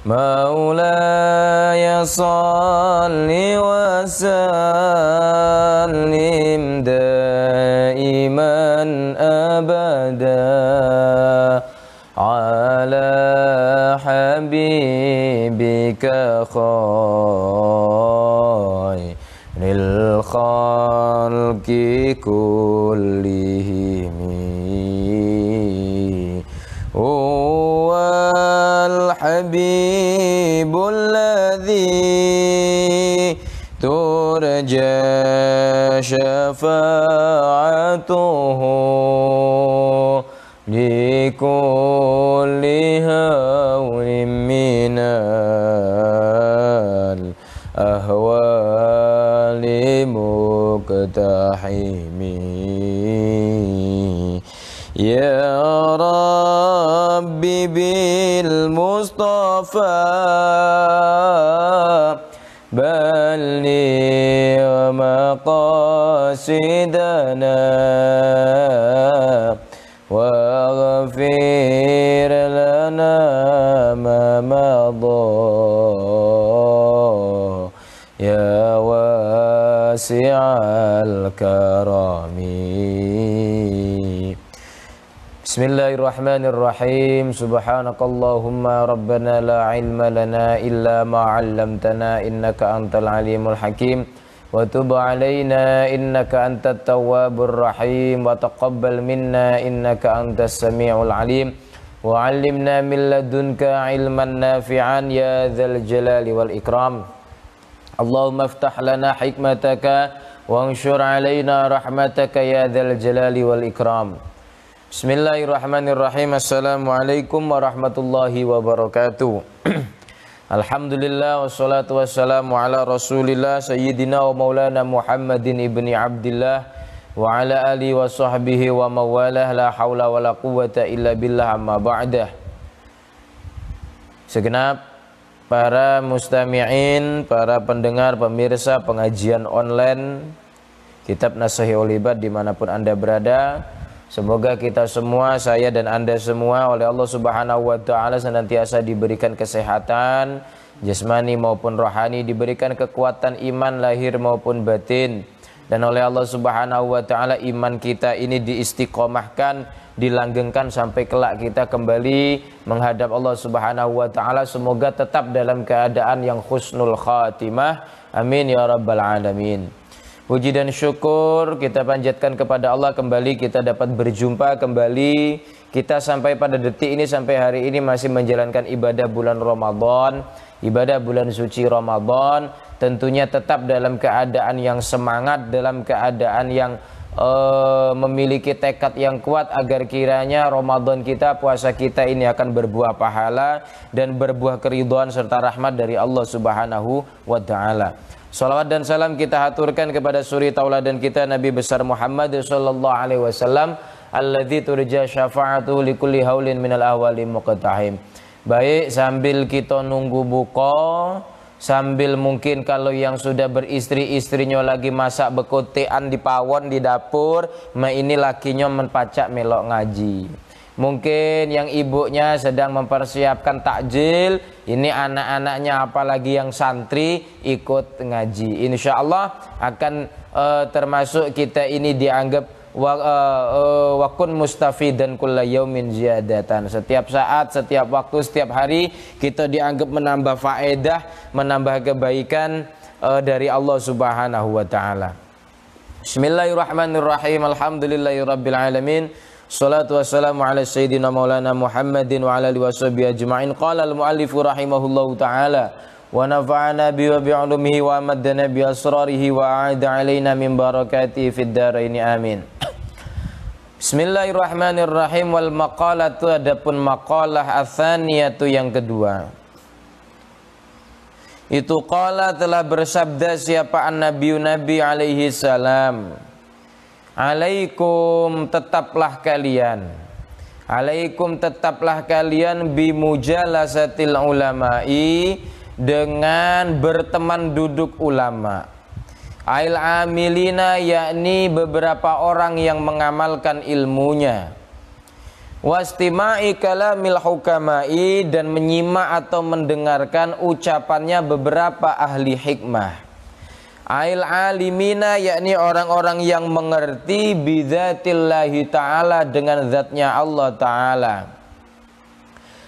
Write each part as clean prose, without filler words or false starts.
مولاي صل وسلم دائما أبدا على حبيبك خير الخلق كلهم هو الحبيب الذي ترجى شفاعته لكل هول من الأهوال مقتحم يا ربي بالمصطفى بلغ مقاصدنا واغفر لنا ما مضى يا واسع الكرم. Bismillahirrahmanirrahim. Subhanakallahumma rabbana la ilma lana illa ma 'allamtana innaka antal alimul hakim wa tub 'alaina innaka antat tawwabur rahim wa taqabbal minna innaka antas samiul alim wa 'allimna min ladunka ilman nafi'an ya dzal jalali wal ikram. Allahumma iftah lana hikmataka wa anshur 'alaina rahmataka ya dzal jalali wal ikram. Bismillahirrahmanirrahim. Assalamualaikum warahmatullahi wabarakatuh. Alhamdulillah wassalatu wassalamu ala rasulillah sayyidina wa maulana Muhammadin ibni Abdillah wa ala alihi wa sahbihi wa mawalah la hawla wa la quwata illa billah amma ba'dah. Segenap para mustami'in, para pendengar, pemirsa pengajian online Kitab Nashihul Ibad dimanapun Anda berada, semoga kita semua, saya dan Anda semua oleh Allah Subhanahu wa taala senantiasa diberikan kesehatan jasmani maupun rohani, diberikan kekuatan iman lahir maupun batin, dan oleh Allah Subhanahu wa taala iman kita ini diistiqomahkan, dilanggengkan sampai kelak kita kembali menghadap Allah Subhanahu wa taala. Semoga tetap dalam keadaan yang husnul khatimah. Amin ya rabbal alamin. Puji dan syukur kita panjatkan kepada Allah, kembali kita dapat berjumpa kembali. Kita sampai pada detik ini, sampai hari ini masih menjalankan ibadah bulan Ramadan, ibadah bulan suci Ramadan. Tentunya tetap dalam keadaan yang semangat, dalam keadaan yang memiliki tekad yang kuat agar kiranya Ramadan kita, puasa kita ini akan berbuah pahala dan berbuah keridhaan serta rahmat dari Allah Subhanahu wa taala. Salawat dan salam kita haturkan kepada suri tauladan kita Nabi besar Muhammad sallallahu alaihi wasallam alladzi turja syafa'atuhu likulli haulin minal ahwali muqtahim. Baik, sambil kita nunggu buka, sambil mungkin kalau yang sudah beristri, istrinya lagi masak bekotean di pawon di dapur, ini lakinya menpacak melok ngaji. Mungkin yang ibunya sedang mempersiapkan takjil, ini anak-anaknya apalagi yang santri ikut ngaji. Insya Allah akan termasuk kita ini dianggap wakun mustafidan kulla yaumin ziyadatan. Setiap saat, setiap waktu, setiap hari kita dianggap menambah faedah, menambah kebaikan dari Allah Subhanahu wa taala. Bismillahirrahmanirrahim. Alhamdulillahirabbil alamin. Salatu wassalamu ala sayyidina maulana Muhammadin wa ala alihi washabihi ajma'in. Qala al-muallifu rahimahullahu ta'ala wa nafa'ana bi wa bi'ulumihi wa amaddana bi asrarihi wa a'ada alaina min barakatihi fid dharaini amin. Bismillahirrahmanirrahim. Wal maqalatu, adapun maqalah atsaniyatu yang kedua, itu qala telah bersabda siapa an-nabiyyu nabi alaihi salam, alaikum tetaplah kalian, alaikum tetaplah kalian bimujalasatil ulama'i, dengan berteman duduk ulama. Ail amilina, yakni beberapa orang yang mengamalkan ilmunya. wastima'i kalamil hukama'i, dan menyimak atau mendengarkan ucapannya beberapa ahli hikmah. Ail alimina, yakni orang-orang yang mengerti bidzatillahi ta'ala, dengan zatnya Allah ta'ala.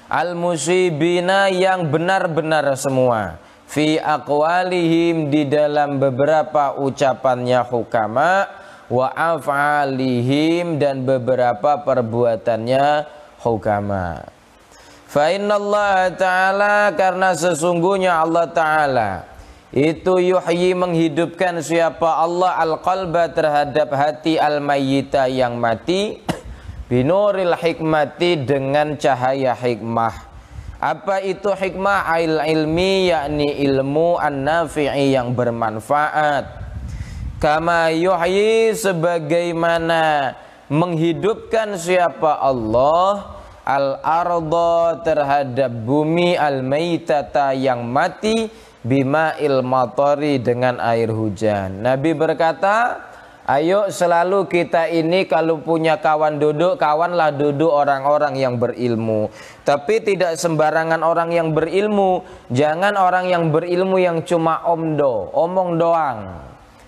Al musibina, yang benar-benar semua, fi aqwalihim, di dalam beberapa ucapannya hukama, wa af'alihim, dan beberapa perbuatannya hukama. Fa innallaha ta'ala, karena sesungguhnya Allah ta'ala itu yuhyi, menghidupkan siapa Allah, al-qalba, terhadap hati, al-mayyita, yang mati, binuril hikmati, dengan cahaya hikmah. Apa itu hikmah? Ail ilmi, yakni ilmu, an-nafi'i, yang bermanfaat. Kama yuhyi, sebagaimana menghidupkan siapa Allah, al-arda, terhadap bumi, al-maitata, yang mati, bima'il matori, dengan air hujan. Nabi berkata, ayo selalu kita ini kalau punya kawan duduk, kawanlah duduk orang-orang yang berilmu. Tapi tidak sembarangan orang yang berilmu. Jangan orang yang berilmu yang cuma omong doang.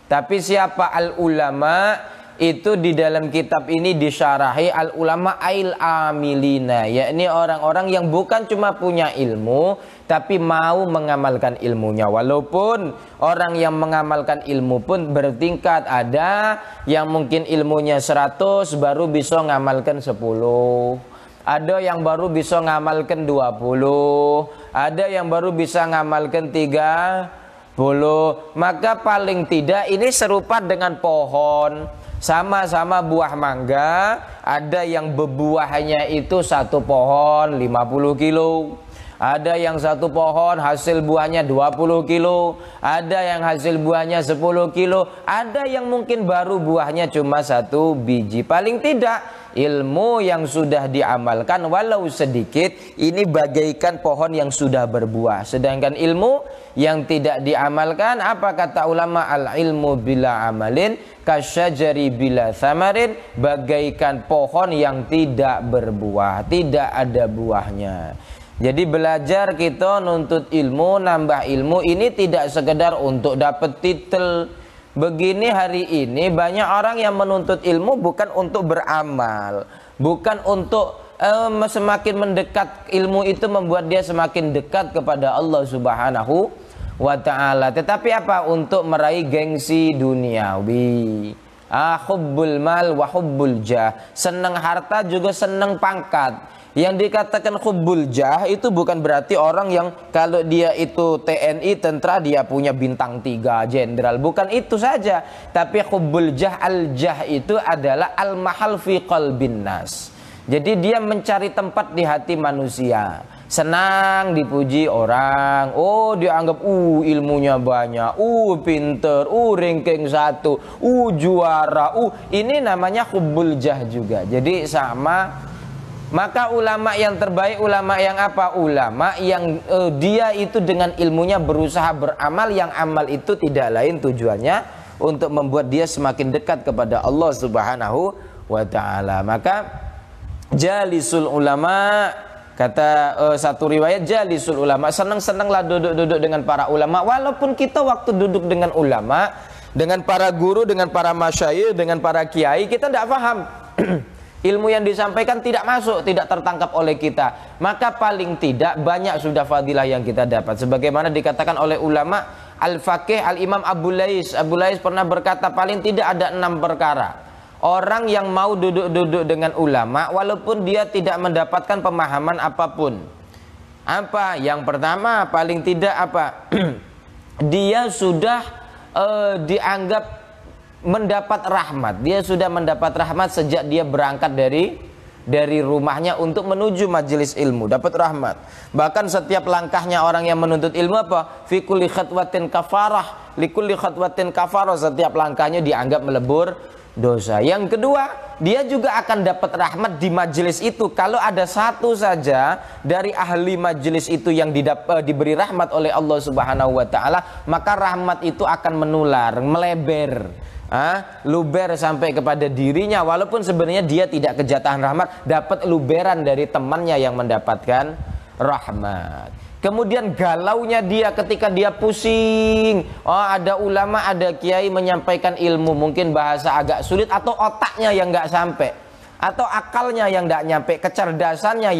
Tapi siapa al-ulama, itu di dalam kitab ini disyarahi al-ulama ail amilina, yakni orang-orang yang bukan cuma punya ilmu tapi mau mengamalkan ilmunya. Walaupun orang yang mengamalkan ilmu pun bertingkat, ada yang mungkin ilmunya 100 baru bisa ngamalkan 10, ada yang baru bisa ngamalkan 20, ada yang baru bisa ngamalkan 30. Maka paling tidak ini serupa dengan pohon, sama-sama buah mangga, ada yang berbuahnya itu satu pohon 50 kilo, ada yang satu pohon hasil buahnya 20 kilo, ada yang hasil buahnya 10 kilo, ada yang mungkin baru buahnya cuma 1 biji. Paling tidak ilmu yang sudah diamalkan walau sedikit ini bagaikan pohon yang sudah berbuah. Sedangkan ilmu yang tidak diamalkan, apa kata ulama, al ilmu bila amalin kasyajari bila thamarin, bagaikan pohon yang tidak berbuah, tidak ada buahnya. Jadi belajar kita nuntut ilmu, nambah ilmu, ini tidak sekedar untuk dapat titel. Begini hari ini banyak orang yang menuntut ilmu bukan untuk beramal, bukan untuk semakin mendekat, ilmu itu membuat dia semakin dekat kepada Allah Subhanahu wa ta'ala, tetapi apa? Untuk meraih gengsi duniawi. Hubbul mal wa hubbul jah, senang harta juga senang pangkat. Yang dikatakan hubbul jah itu bukan berarti orang yang kalau dia itu TNI tentara dia punya bintang 3 jenderal, bukan itu saja. Tapi hubbul jah, al-jah itu adalah al-mahal fi qalbin nas. Jadi dia mencari tempat di hati manusia, senang dipuji orang, oh dianggap ilmunya banyak, pinter, ranking 1, juara, ini namanya hubbul jah juga. Jadi sama. Maka ulama yang terbaik, ulama yang apa? Ulama yang dia itu dengan ilmunya berusaha beramal, yang amal itu tidak lain tujuannya untuk membuat dia semakin dekat kepada Allah Subhanahu wa ta'ala. Maka jalisul ulama, kata satu riwayat, jalisul ulama, senang-senanglah duduk-duduk dengan para ulama. Walaupun kita waktu duduk dengan ulama, dengan para guru, dengan para masyayikh, dengan para kiai, kita tidak paham. Ilmu yang disampaikan tidak masuk, tidak tertangkap oleh kita. Maka paling tidak banyak sudah fadilah yang kita dapat. Sebagaimana dikatakan oleh ulama al-faqih al-imam Abu Lais. Abu Lais pernah berkata paling tidak ada 6 perkara. Orang yang mau duduk-duduk dengan ulama walaupun dia tidak mendapatkan pemahaman apapun. Apa? Yang pertama paling tidak apa? Dia sudah dianggap mendapat rahmat. Dia sudah mendapat rahmat sejak dia berangkat dari rumahnya untuk menuju majelis ilmu, dapat rahmat. Bahkan setiap langkahnya orang yang menuntut ilmu apa? Fi kulli khatwatin kafarah, li kulli khatwatin kafarah, setiap langkahnya dianggap melebur dosa. Yang kedua, dia juga akan dapat rahmat di majelis itu. Kalau ada satu saja dari ahli majelis itu yang diberi rahmat oleh Allah Subhanahu wa ta'ala, maka rahmat itu akan menular, melebar. luber sampai kepada dirinya, walaupun sebenarnya dia tidak kejatuhan rahmat, dapat luberan dari temannya yang mendapatkan rahmat. Kemudian galaunya dia ketika dia pusing, ada ulama, ada kiai menyampaikan ilmu, mungkin bahasa agak sulit, atau otaknya yang nggak sampai, atau akalnya yang nggak nyampe, kecerdasannya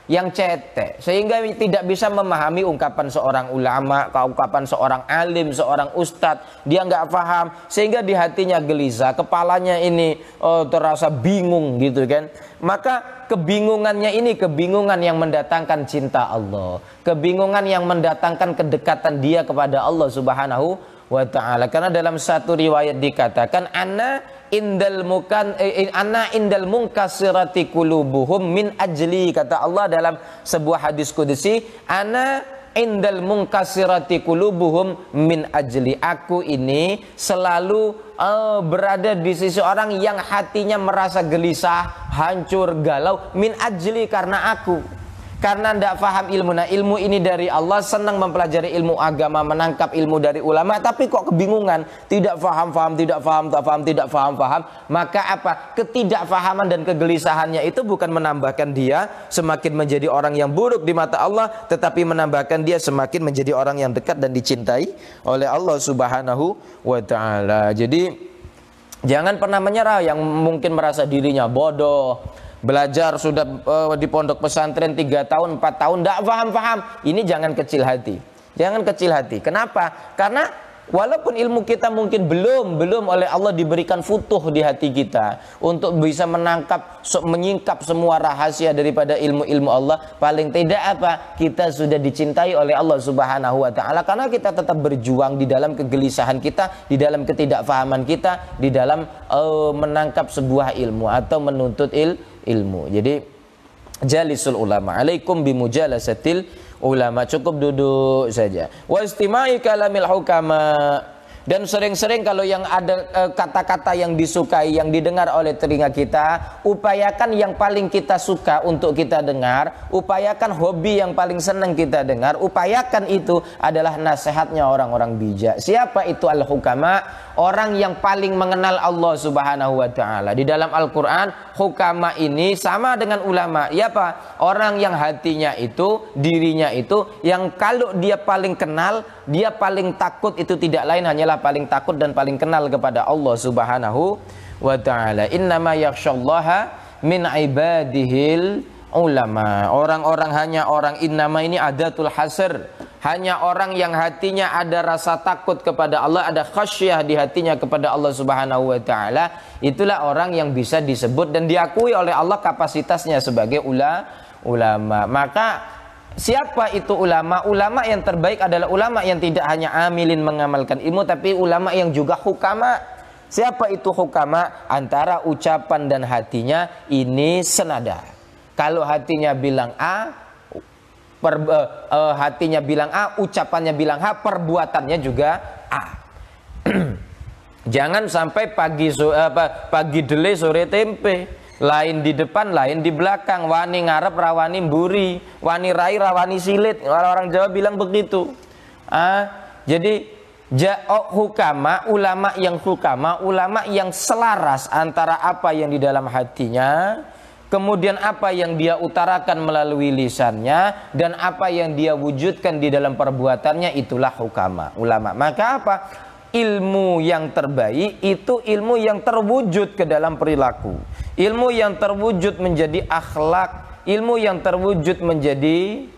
yang cetek, sehingga tidak bisa memahami ungkapan seorang ulama, ungkapan seorang alim, seorang ustadz. Dia nggak paham, sehingga di hatinya gelisah, kepalanya ini terasa bingung gitu kan. Maka kebingungannya ini kebingungan yang mendatangkan cinta Allah, kebingungan yang mendatangkan kedekatan dia kepada Allah Subhanahu wa ta'ala. Karena dalam satu riwayat dikatakan, ana indal munkasirati qulubuhum min ajli, kata Allah dalam sebuah hadis qudsi, ana indal munkasirati qulubuhum min ajli, aku ini selalu berada di sisi orang yang hatinya merasa gelisah, hancur, galau, min ajli, karena aku, karena tidak paham ilmu. Nah, ilmu ini dari Allah, senang mempelajari ilmu agama, menangkap ilmu dari ulama, tapi kok kebingungan, tidak paham, tidak paham. Maka apa? Ketidakfahaman dan kegelisahannya itu bukan menambahkan dia semakin menjadi orang yang buruk di mata Allah, tetapi menambahkan dia semakin menjadi orang yang dekat dan dicintai oleh Allah Subhanahu wa ta'ala. Jadi jangan pernah menyerah yang mungkin merasa dirinya bodoh, belajar sudah di pondok pesantren 3 tahun, 4 tahun, tidak paham. Ini jangan kecil hati. Jangan kecil hati. Kenapa? Karena walaupun ilmu kita mungkin belum oleh Allah diberikan futuh di hati kita untuk bisa menyingkap semua rahasia daripada ilmu-ilmu Allah, paling tidak apa? Kita sudah dicintai oleh Allah Subhanahu wa ta'ala, karena kita tetap berjuang di dalam kegelisahan kita, di dalam ketidakfahaman kita, di dalam menangkap sebuah ilmu atau menuntut ilmu. Jadi jalisul ulama, alaikum bimujalasatil ulama, cukup duduk saja. Wa istima'i kalamil hukama, dan sering-sering kalau yang ada kata-kata yang disukai, yang didengar oleh telinga kita, upayakan yang paling kita suka untuk kita dengar, upayakan hobi yang paling senang kita dengar, upayakan itu adalah nasihatnya orang-orang bijak. Siapa itu al-hukama? Orang yang paling mengenal Allah Subhanahu wa ta'ala. Di dalam Al-Quran, hukama ini sama dengan ulama. Ya Pak? Orang yang hatinya itu, dirinya itu, yang kalau dia paling kenal, dia paling takut, itu tidak lain hanyalah paling takut dan paling kenal kepada Allah Subhanahu wa ta'ala. Innama yakhshallaha min ibadihil ulama. Orang-orang, hanya orang, innama ini adatul hasr, hanya orang yang hatinya ada rasa takut kepada Allah, ada khasyah di hatinya kepada Allah Subhanahu wa ta'ala, itulah orang yang bisa disebut dan diakui oleh Allah kapasitasnya sebagai ulama. Maka siapa itu ulama? Ulama yang terbaik adalah ulama yang tidak hanya amilin mengamalkan ilmu, tapi ulama yang juga hukama. Siapa itu hukama? Antara ucapan dan hatinya ini senada. Kalau hatinya bilang A, hatinya bilang A, ucapannya bilang H, perbuatannya juga A. Jangan sampai pagi dele sore tempe, lain di depan lain di belakang, wani ngarep rawani mburi, wani rai rawani silit, orang-orang Jawa bilang begitu. Jadi hukama, ulama yang hukama, ulama yang selaras antara apa yang di dalam hatinya, kemudian apa yang dia utarakan melalui lisannya, dan apa yang dia wujudkan di dalam perbuatannya, itulah hukama, ulama. Maka apa? Ilmu yang terbaik itu ilmu yang terwujud ke dalam perilaku, ilmu yang terwujud menjadi akhlak, ilmu yang terwujud menjadi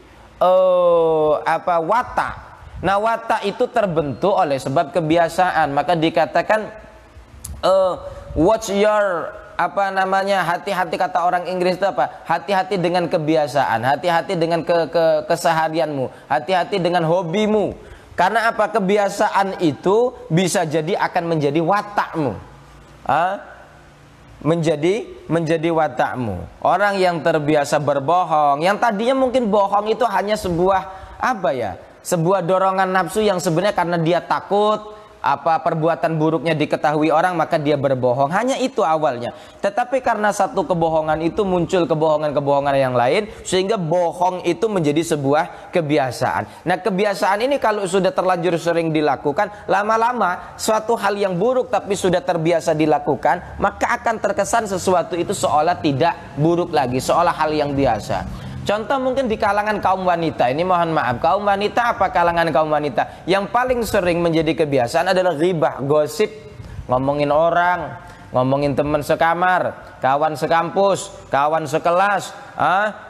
watak. Nah, watak itu terbentuk oleh sebab kebiasaan. Maka dikatakan watch your hati-hati, kata orang Inggris itu apa? Hati-hati dengan kebiasaan, hati-hati dengan keseharianmu, hati-hati dengan hobimu. Karena apa? Kebiasaan itu bisa jadi akan menjadi watakmu. Menjadi watakmu. Orang yang terbiasa berbohong, yang tadinya mungkin bohong itu hanya sebuah sebuah dorongan nafsu yang sebenarnya karena dia takut perbuatan buruknya diketahui orang, maka dia berbohong. Hanya itu awalnya. Tetapi karena satu kebohongan itu muncul kebohongan-kebohongan yang lain, sehingga bohong itu menjadi sebuah kebiasaan. Nah, kebiasaan ini kalau sudah terlanjur sering dilakukan, lama-lama suatu hal yang buruk tapi sudah terbiasa dilakukan, maka akan terkesan sesuatu itu seolah tidak buruk lagi, seolah hal yang biasa. Contoh mungkin di kalangan kaum wanita, ini mohon maaf, kaum wanita apa kalangan kaum wanita yang paling sering menjadi kebiasaan adalah ghibah, gosip, ngomongin orang, ngomongin teman sekamar, kawan sekampus, kawan sekelas,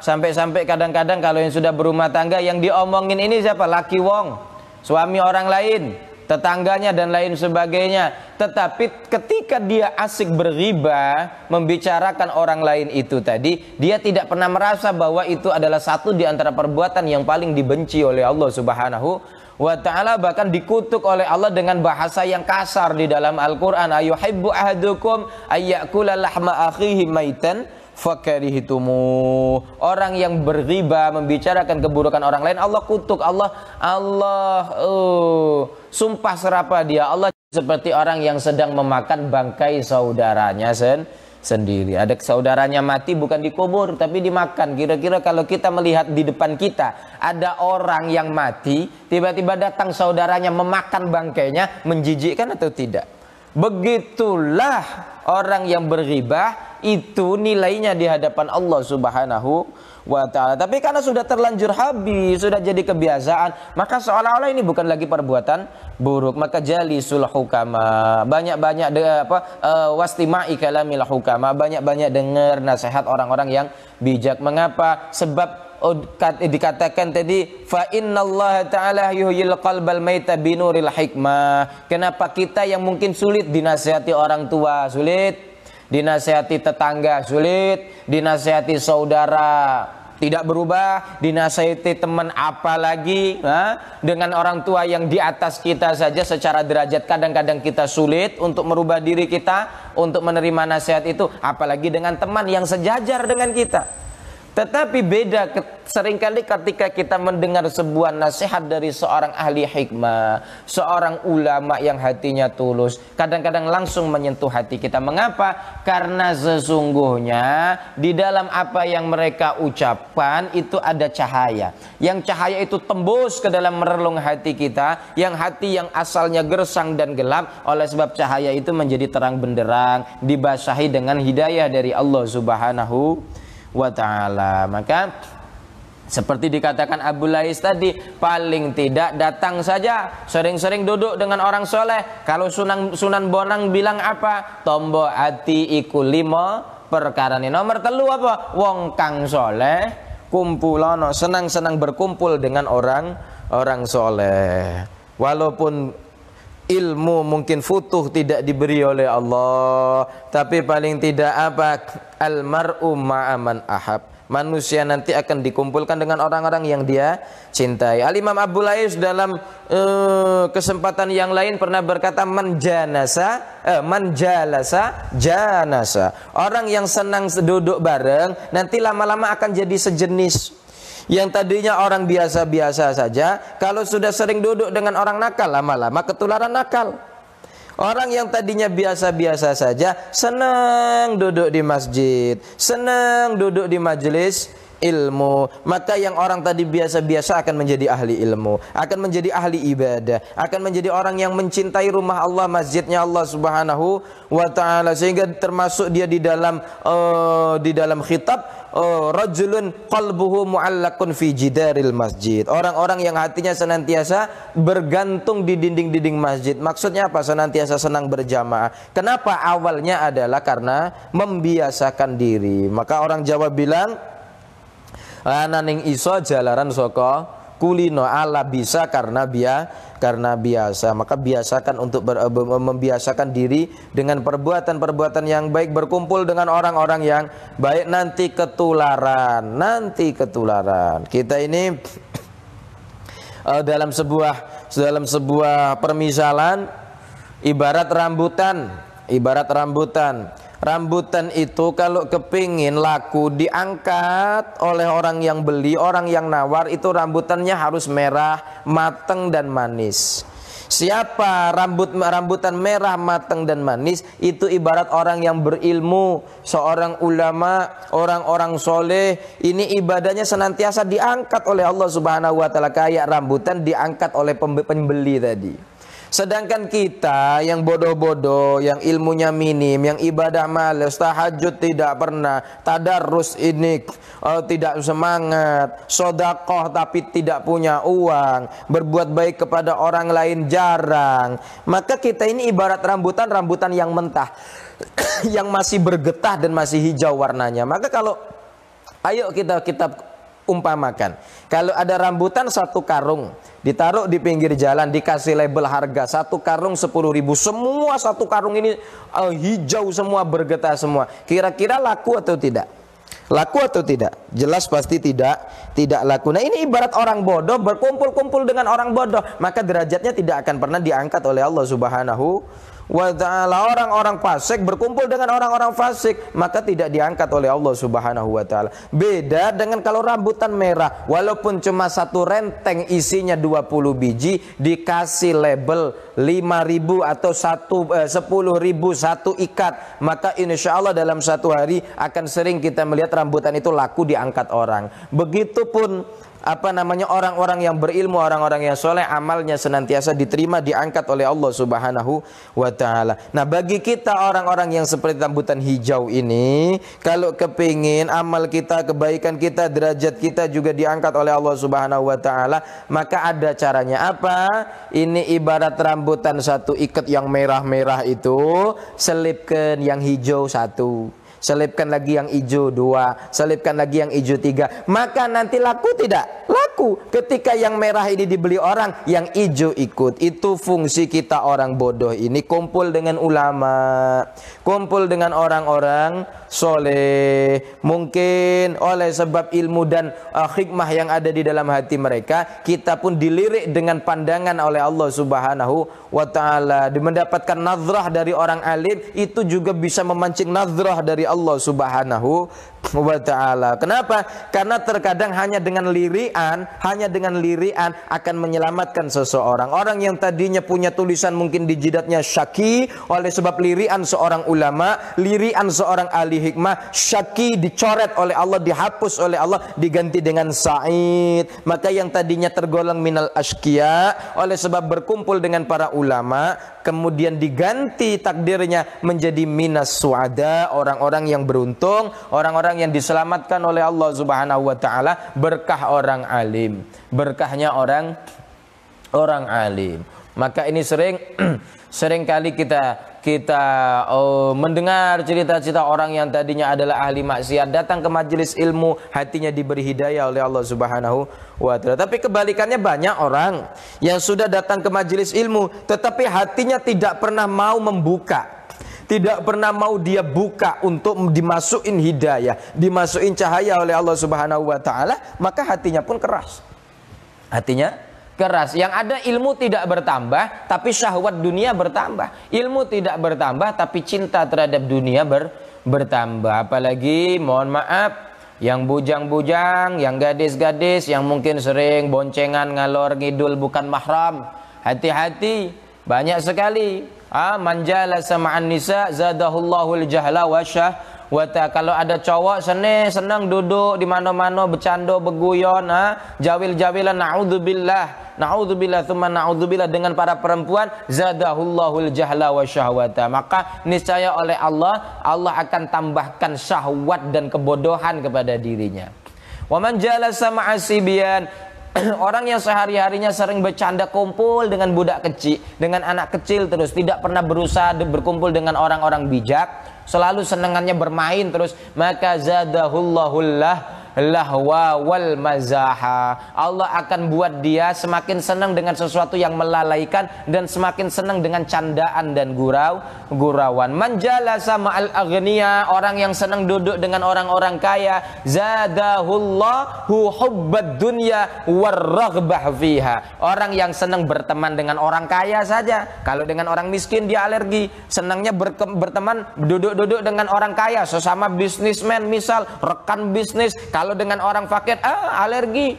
sampai-sampai kadang-kadang kalau yang sudah berumah tangga yang diomongin ini siapa? Laki wong, suami orang lain, tetangganya dan lain sebagainya. Tetapi ketika dia asik berghibah, membicarakan orang lain itu tadi, dia tidak pernah merasa bahwa itu adalah satu di antara perbuatan yang paling dibenci oleh Allah Subhanahu wa ta'ala. Bahkan dikutuk oleh Allah dengan bahasa yang kasar di dalam Al-Quran. Ayuhibbu ahadukum ayyakula lahma akhihi maitan fakarihitumu. Orang yang berghibah, membicarakan keburukan orang lain, Allah kutuk. Allah sumpah serapa dia. Allah seperti orang yang sedang memakan bangkai saudaranya sendiri. Ada saudaranya mati bukan dikubur tapi dimakan. Kira-kira kalau kita melihat di depan kita ada orang yang mati, tiba-tiba datang saudaranya memakan bangkainya, menjijikkan atau tidak? Begitulah orang yang berghibah, itu nilainya di hadapan Allah Subhanahu wa ta'ala. Tapi karena sudah terlanjur habis, sudah jadi kebiasaan, maka seolah-olah ini bukan lagi perbuatan buruk. Maka jalisul hukama, banyak-banyak wastima'i kalamil hukama, banyak-banyak dengar nasihat orang-orang yang bijak. Mengapa? Sebab dikatakan tadi fa innallaha ta'ala yuhyil qalbal maita binuril hikmah. Kenapa kita yang mungkin sulit dinasihati orang tua, sulit dinasihati tetangga, sulit dinasihati saudara, tidak berubah, dinasihati teman apalagi dengan orang tua yang di atas kita saja secara derajat kadang-kadang kita sulit untuk merubah diri kita untuk menerima nasihat itu, apalagi dengan teman yang sejajar dengan kita. Tetapi beda seringkali ketika kita mendengar sebuah nasihat dari seorang ahli hikmah, seorang ulama yang hatinya tulus, kadang-kadang langsung menyentuh hati kita. Mengapa? Karena sesungguhnya di dalam apa yang mereka ucapkan itu ada cahaya. Yang cahaya itu tembus ke dalam relung hati kita, yang hati yang asalnya gersang dan gelap, oleh sebab cahaya itu menjadi terang benderang, dibasahi dengan hidayah dari Allah Subhanahu wa ta'ala. Maka seperti dikatakan Abu Lais tadi, paling tidak datang saja, sering-sering duduk dengan orang soleh. Kalau Sunan Bonang bilang apa? Tombo ati iku limo perkara ini. Nomor telu apa? Wong kang soleh kumpulono, senang-senang berkumpul dengan orang soleh. Walaupun ilmu mungkin futuh tidak diberi oleh Allah, tapi paling tidak apa? Almar'u ma'aman ahab. Manusia nanti akan dikumpulkan dengan orang-orang yang dia cintai. Al-Imam Abu Lais dalam kesempatan yang lain pernah berkata, man jalasa janasa. Orang yang senang duduk bareng nanti lama-lama akan jadi sejenis. Yang tadinya orang biasa-biasa saja, kalau sudah sering duduk dengan orang nakal, lama-lama ketularan nakal. Orang yang tadinya biasa-biasa saja, senang duduk di masjid, senang duduk di majelis ilmu, maka yang orang tadi biasa-biasa akan menjadi ahli ilmu, akan menjadi ahli ibadah, akan menjadi orang yang mencintai rumah Allah, masjidnya Allah Subhanahu wa ta'ala. Sehingga termasuk dia di dalam khitab, rajulun qalbuhu mu'allaqun fi jidaril masjid. Orang-orang yang hatinya senantiasa bergantung di dinding-dinding masjid. Maksudnya apa? Senantiasa senang berjamaah. Kenapa? Awalnya adalah karena membiasakan diri. Maka orang Jawa bilang, ananing iso jalaran soko kulino, ala bisa karena biasa. Maka biasakan untuk membiasakan diri dengan perbuatan-perbuatan yang baik, berkumpul dengan orang-orang yang baik. Nanti ketularan. Kita ini dalam sebuah permisalan ibarat rambutan. Rambutan itu kalau kepingin laku, diangkat oleh orang yang beli, orang yang nawar, itu rambutannya harus merah, mateng dan manis. Siapa rambutan merah matang dan manis, itu ibarat orang yang berilmu, seorang ulama, orang-orang soleh. Ini ibadahnya senantiasa diangkat oleh Allah Subhanahu wa taala, kayak rambutan diangkat oleh pembeli tadi. Sedangkan kita yang bodoh-bodoh, yang ilmunya minim, yang ibadah malas, tahajud tidak pernah, tadarus ini tidak semangat, sodakoh tapi tidak punya uang, berbuat baik kepada orang lain jarang, maka kita ini ibarat rambutan yang mentah, yang masih bergetah dan masih hijau warnanya. Maka kalau ayo kita umpamakan, kalau ada rambutan satu karung, ditaruh di pinggir jalan, dikasih label harga, satu karung 10.000, semua satu karung ini hijau semua, bergetah semua, kira-kira laku atau tidak? Laku atau tidak? Jelas pasti tidak laku. Nah, ini ibarat orang bodoh berkumpul-kumpul dengan orang bodoh, maka derajatnya tidak akan pernah diangkat oleh Allah Subhanahu wa ta'ala. Orang-orang fasik berkumpul dengan orang-orang fasik, maka tidak diangkat oleh Allah Subhanahu wa ta'ala. Beda dengan kalau rambutan merah, walaupun cuma satu renteng isinya 20 biji, dikasih label 5.000 atau 10.000 satu ikat, maka insya Allah dalam satu hari akan sering kita melihat rambutan itu laku diangkat orang. Begitupun orang-orang yang berilmu, orang-orang yang soleh, amalnya senantiasa diterima, diangkat oleh Allah Subhanahu wa ta'ala. Nah, bagi kita orang-orang yang seperti rambutan hijau ini, kalau kepingin amal kita, kebaikan kita, derajat kita juga diangkat oleh Allah Subhanahu wa ta'ala, maka ada caranya. Apa? Ini ibarat rambutan satu ikat yang merah-merah itu, selipkan yang hijau satu, selipkan lagi yang hijau 2, selipkan lagi yang hijau 3, maka nanti laku tidak? Laku. Ketika yang merah ini dibeli orang, yang hijau ikut. Itu fungsi kita orang bodoh ini, kumpul dengan ulama, kumpul dengan orang-orang soleh. Mungkin oleh sebab ilmu dan hikmah yang ada di dalam hati mereka, kita pun dilirik dengan pandangan oleh Allah Subhanahu wa ta'ala, mendapatkan nazrah dari orang alim, itu juga bisa memancing nazrah dari Allah Subhanahu wa ta'ala. Kenapa? Karena terkadang hanya dengan lirian akan menyelamatkan seseorang. Orang yang tadinya punya tulisan mungkin di jidatnya syaki, oleh sebab lirian seorang ulama, lirian seorang ahli hikmah, syaki dicoret oleh Allah, dihapus oleh Allah, diganti dengan sa'id. Maka yang tadinya tergolong minal askia, oleh sebab berkumpul dengan para ulama, kemudian diganti takdirnya menjadi minas suada, orang-orang yang beruntung, orang-orang yang diselamatkan oleh Allah Subhanahu wa ta'ala, berkah orang alim, berkahnya orang alim. Maka ini sering kali kita mendengar cerita-cerita orang yang tadinya adalah ahli maksiat, datang ke majelis ilmu, hatinya diberi hidayah oleh Allah Subhanahu wa ta'ala. Tapi kebalikannya, banyak orang yang sudah datang ke majelis ilmu tetapi hatinya tidak pernah mau membuka, tidak pernah mau dia buka untuk dimasukin hidayah, dimasukin cahaya oleh Allah Subhanahu wa ta'ala, maka hatinya pun keras. Hatinya keras. Yang ada ilmu tidak bertambah, tapi syahwat dunia bertambah. Ilmu tidak bertambah, tapi cinta terhadap dunia bertambah. Apalagi, mohon maaf, yang bujang-bujang, yang gadis-gadis, yang mungkin sering boncengan ngalor ngidul bukan mahram. Hati-hati, banyak sekali. Manjala sama'an nisa zadahullahul jahla wa syahwata. Kalau ada cowok senang duduk di mana-mana bercanda beguyon, jawil-jawilan, naudzubillah tsumma naudzubillah dengan para perempuan, zadahullahul jahla wa syahwata. Maka niscaya oleh Allah akan tambahkan syahwat dan kebodohan kepada dirinya. Wa man jalasa ma'asibyan, orang yang sehari-harinya sering bercanda kumpul dengan budak kecil, dengan anak kecil terus, tidak pernah berusaha berkumpul dengan orang-orang bijak, selalu senangannya bermain terus, maka zadahullahullah lahwa wal mazaha. Allah akan buat dia semakin senang dengan sesuatu yang melalaikan dan semakin senang dengan candaan dan gurauan. Manjalasa ma'al aghniya, orang yang senang duduk dengan orang-orang kaya, zadahullahu hubbad dunya warraghbah fiha. Orang yang senang berteman dengan orang kaya saja, kalau dengan orang miskin dia alergi. Senangnya berteman, duduk-duduk dengan orang kaya, sesama bisnismen misal, rekan bisnis. Kalau dengan orang fakir, alergi,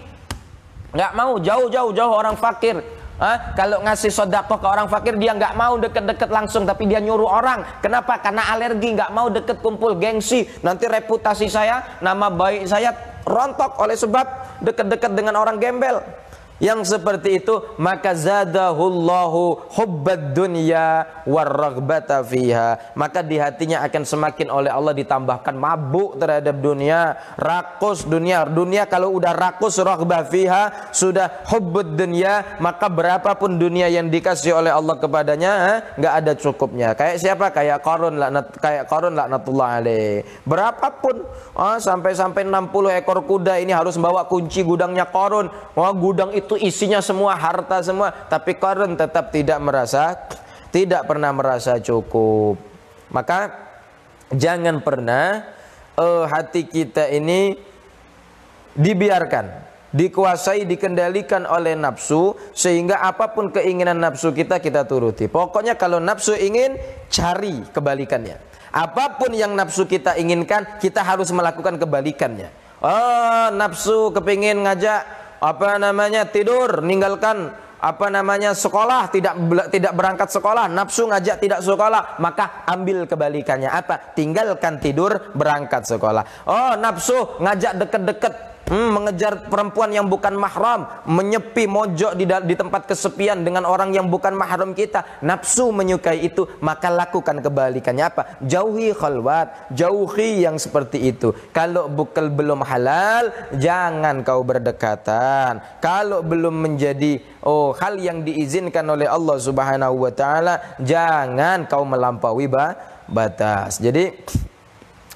nggak mau, jauh orang fakir. Kalau ngasih sedekah ke orang fakir dia nggak mau deket-deket langsung, tapi dia nyuruh orang. Kenapa? Karena alergi, nggak mau deket, kumpul, gengsi. Nanti reputasi saya, nama baik saya rontok oleh sebab deket-deket dengan orang gembel. Yang seperti itu, maka zadahullahu hubbad dunya warraghbata fiha, maka di hatinya akan semakin oleh Allah ditambahkan mabuk terhadap dunia, rakus dunia. Dunia kalau udah rakus, raghbah fiha, sudah hubbud dunya, maka berapapun dunia yang dikasih oleh Allah kepadanya nggak ada cukupnya. Kayak siapa? Kayak Qarun laknatullah alaih. Berapapun, sampai-sampai 60 ekor kuda ini harus bawa kunci gudangnya Qarun. Gudang itu isinya semua harta semua, tapi Qarun tetap tidak pernah merasa cukup. Maka jangan pernah hati kita ini dibiarkan, dikuasai, dikendalikan oleh nafsu, sehingga apapun keinginan nafsu kita turuti. Pokoknya kalau nafsu ingin, cari kebalikannya. Apapun yang nafsu kita inginkan, kita harus melakukan kebalikannya. Nafsu kepingin ngajak tidur, ninggalkan sekolah, tidak berangkat sekolah, nafsu ngajak tidak sekolah, maka ambil kebalikannya. Tinggalkan tidur, berangkat sekolah. Nafsu ngajak deket-deket, mengejar perempuan yang bukan mahram, menyepi mojok di tempat kesepian dengan orang yang bukan mahram kita. Nafsu menyukai itu, maka lakukan kebalikannya. Jauhi khalwat, jauhi yang seperti itu. Kalau belum halal, jangan kau berdekatan. Kalau belum menjadi hal yang diizinkan oleh Allah Subhanahu wa taala, jangan kau melampaui batas. Jadi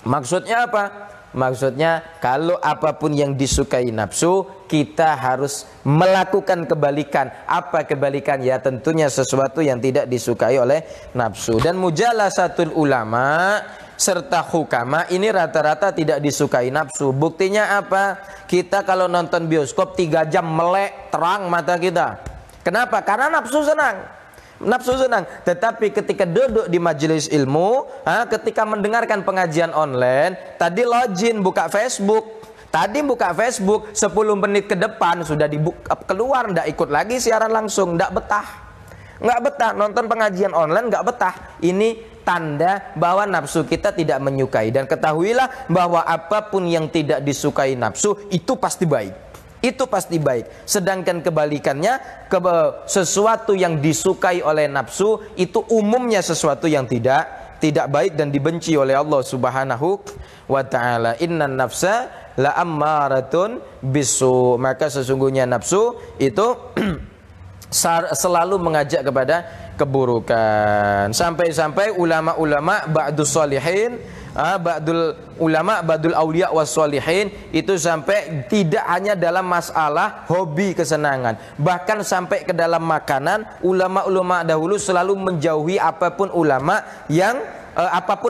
maksudnya apa? Maksudnya kalau apapun yang disukai nafsu, kita harus melakukan kebalikan. Apa kebalikan? Ya tentunya sesuatu yang tidak disukai oleh nafsu. Dan mujalasatul ulama serta hukama ini rata-rata tidak disukai nafsu. Buktinya apa? Kita kalau nonton bioskop 3 jam melek terang mata kita. Kenapa? Karena nafsu senang. Tetapi ketika duduk di majelis ilmu, ketika mendengarkan pengajian online, tadi login buka Facebook, 10 menit ke depan sudah keluar, ndak ikut lagi siaran langsung, ndak betah nonton pengajian online, nggak betah. Ini tanda bahwa nafsu kita tidak menyukai. Dan ketahuilah bahwa apapun yang tidak disukai nafsu itu pasti baik. Sedangkan kebalikannya, sesuatu yang disukai oleh nafsu itu umumnya sesuatu yang tidak baik dan dibenci oleh Allah Subhanahu wa taala. Innan nafsa la ammaratun bisu, maka sesungguhnya nafsu itu selalu mengajak kepada keburukan. Sampai-sampai ulama-ulama ba'dus sholihin, ba'dul auliya was sholihin itu sampai tidak hanya dalam masalah hobi kesenangan, bahkan sampai ke dalam makanan. Ulama-ulama dahulu selalu menjauhi apapun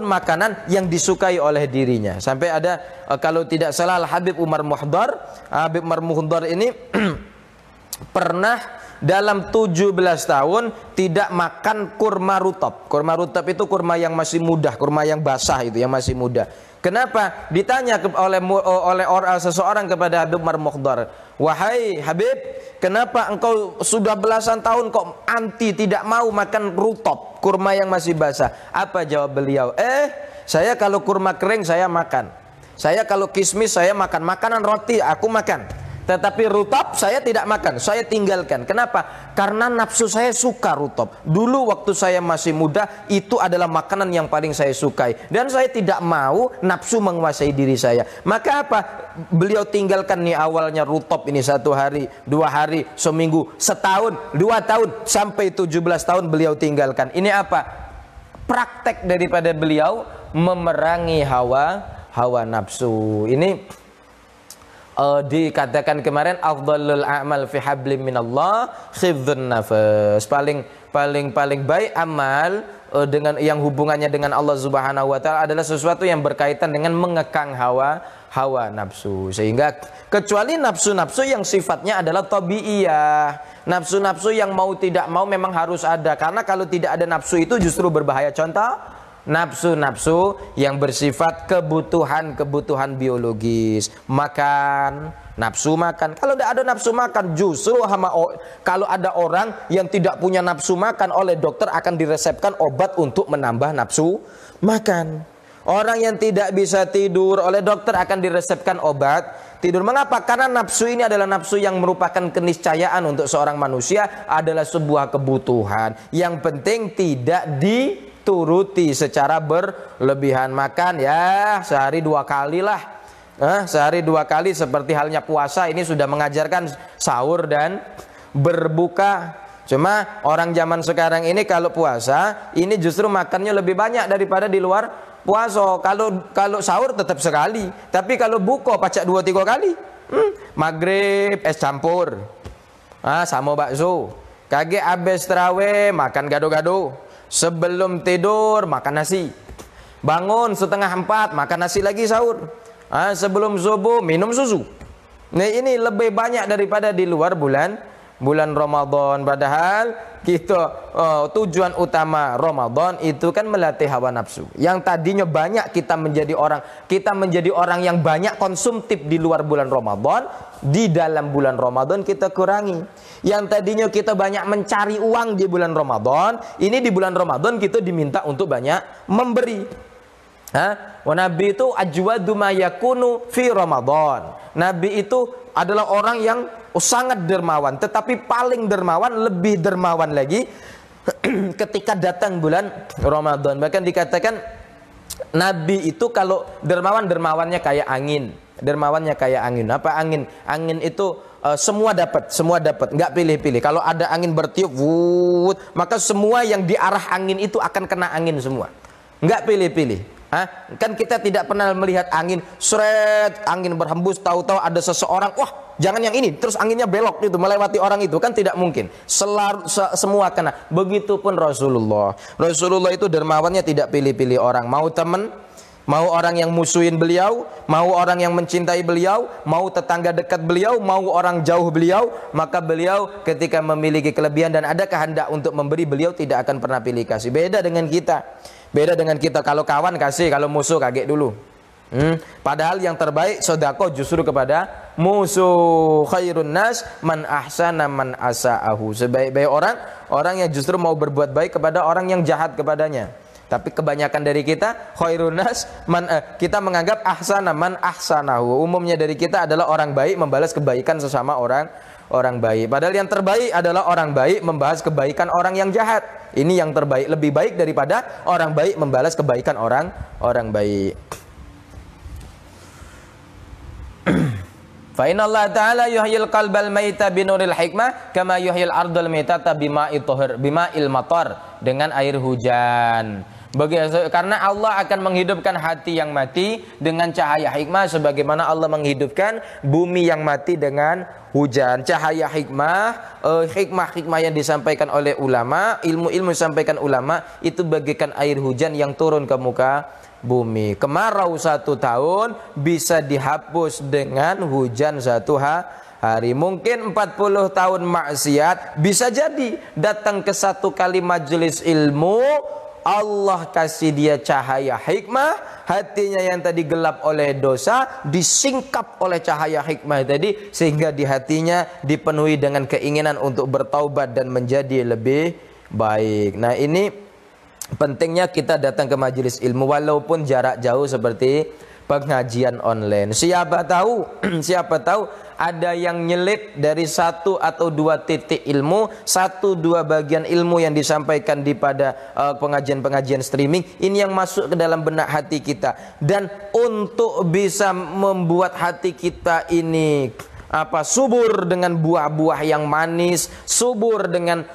makanan yang disukai oleh dirinya. Sampai ada kalau tidak salah Habib Umar Muhdar ini pernah dalam 17 tahun tidak makan kurma rutab. Kurma rutab itu kurma yang masih muda, kurma yang basah itu, yang masih muda. Kenapa? Ditanya oleh seseorang kepada Habib Umar Muhdar, "Wahai Habib, kenapa engkau sudah belasan tahun kok tidak mau makan rutab, kurma yang masih basah?" Apa jawab beliau? Saya kalau kurma kering saya makan. Saya kalau kismis saya makan. Makanan roti aku makan. Tetapi rutab saya tidak makan, saya tinggalkan. Kenapa? Karena nafsu saya suka rutab. Dulu waktu saya masih muda, itu adalah makanan yang paling saya sukai. Dan saya tidak mau nafsu menguasai diri saya. Maka apa? Beliau tinggalkan nih awalnya rutab ini 1 hari, 2 hari, seminggu, setahun, 2 tahun, sampai 17 tahun beliau tinggalkan. Ini apa? Praktek daripada beliau memerangi hawa nafsu. Ini dikatakan kemarin afdhalul a'mal fi hablim minallah khifdhun nafas. Paling baik amal dengan yang hubungannya dengan Allah Subhanahu wa taala adalah sesuatu yang berkaitan dengan mengekang hawa nafsu. Sehingga kecuali nafsu-nafsu yang sifatnya adalah tabiiyah, nafsu-nafsu yang mau tidak mau memang harus ada. Karena kalau tidak ada nafsu itu justru berbahaya. Nafsu-nafsu yang bersifat kebutuhan biologis. Makan, nafsu makan. Kalau tidak ada nafsu makan, justru kalau ada orang yang tidak punya nafsu makan, oleh dokter akan diresepkan obat untuk menambah nafsu makan. Orang yang tidak bisa tidur, oleh dokter akan diresepkan obat tidur. Mengapa? Karena nafsu ini adalah nafsu yang merupakan keniscayaan untuk seorang manusia, adalah sebuah kebutuhan. Yang penting tidak dituruti secara berlebihan. Makan ya sehari 2 kali lah. Sehari 2 kali, seperti halnya puasa ini sudah mengajarkan sahur dan berbuka. Cuma orang zaman sekarang ini kalau puasa ini justru makannya lebih banyak daripada di luar puasa. Kalau sahur tetap sekali, tapi kalau buka pacak 2-3 kali. Maghrib es campur, sama bakso. Kage abis terawih makan gado-gado. Sebelum tidur makan nasi. Bangun setengah 4 makan nasi lagi sahur. Sebelum subuh minum susu. Nah ini lebih banyak daripada di luar bulan Ramadan. Padahal kita tujuan utama Ramadan itu kan melatih hawa nafsu. Yang tadinya banyak kita menjadi orang yang banyak konsumtif di luar bulan Ramadan, di dalam bulan Ramadan kita kurangi. Yang tadinya kita banyak mencari uang di bulan Ramadan, ini di bulan Ramadan kita diminta untuk banyak memberi. Nabi itu ajwadu ma yakunu fi Ramadan. Nabi itu adalah orang yang sangat dermawan, tetapi paling dermawan, lebih dermawan lagi ketika datang bulan Ramadan. Bahkan dikatakan Nabi itu kalau dermawannya kayak angin. Dermawannya kayak angin. Apa angin? Angin itu semua dapat, nggak pilih-pilih. Kalau ada angin bertiup, maka semua yang di arah angin itu akan kena angin semua. Nggak pilih-pilih. Kan kita tidak pernah melihat angin seret, angin berhembus, tahu-tahu ada seseorang, wah jangan yang ini, terus anginnya belok itu melewati orang itu, kan tidak mungkin. Semua kena. Begitupun Rasulullah itu dermawannya tidak pilih-pilih orang. Mau teman, mau orang yang musuhin beliau, mau orang yang mencintai beliau, mau tetangga dekat beliau, mau orang jauh beliau, maka beliau ketika memiliki kelebihan dan ada kehendak untuk memberi, beliau tidak akan pernah pilih kasih. Beda dengan kita, kalau kawan kasih, kalau musuh kaget dulu. Padahal yang terbaik sedekah justru kepada musuh. Khairun nas man ahsana man asa'ahu. Sebaik-baik orang yang justru mau berbuat baik kepada orang yang jahat kepadanya. Tapi kebanyakan dari kita khairun nas kita menganggap ahsana man ahsanahu. Umumnya dari kita adalah orang baik membalas kebaikan sesama orang baik. Padahal yang terbaik adalah orang baik membahas kebaikan orang yang jahat. Ini yang terbaik, lebih baik daripada orang baik membalas kebaikan orang baik. Fa inna Allah Ta'ala yuhyil qalbal maita binuril hikmah kama yuhyil ardal maitata bima'il matar, dengan air hujan. Karena Allah akan menghidupkan hati yang mati dengan cahaya hikmah, sebagaimana Allah menghidupkan bumi yang mati dengan hujan. Cahaya hikmah, hikmah yang disampaikan oleh ulama, ilmu-ilmu disampaikan ulama, itu bagaikan air hujan yang turun ke muka bumi. Kemarau 1 tahun bisa dihapus dengan hujan 1 hari. Mungkin 40 tahun maksiat bisa jadi datang ke 1 kali majelis ilmu, Allah kasih dia cahaya hikmah, hatinya yang tadi gelap oleh dosa disingkap oleh cahaya hikmah tadi, sehingga di hatinya dipenuhi dengan keinginan untuk bertaubat dan menjadi lebih baik. Nah ini pentingnya kita datang ke majelis ilmu walaupun jarak jauh seperti pengajian online. Siapa tahu ada yang nyelip dari 1 atau 2 titik ilmu, 1-2 bagian ilmu yang disampaikan di pada pengajian-pengajian streaming ini yang masuk ke dalam benak hati kita. Dan untuk bisa membuat hati kita ini subur dengan buah-buah yang manis, subur dengan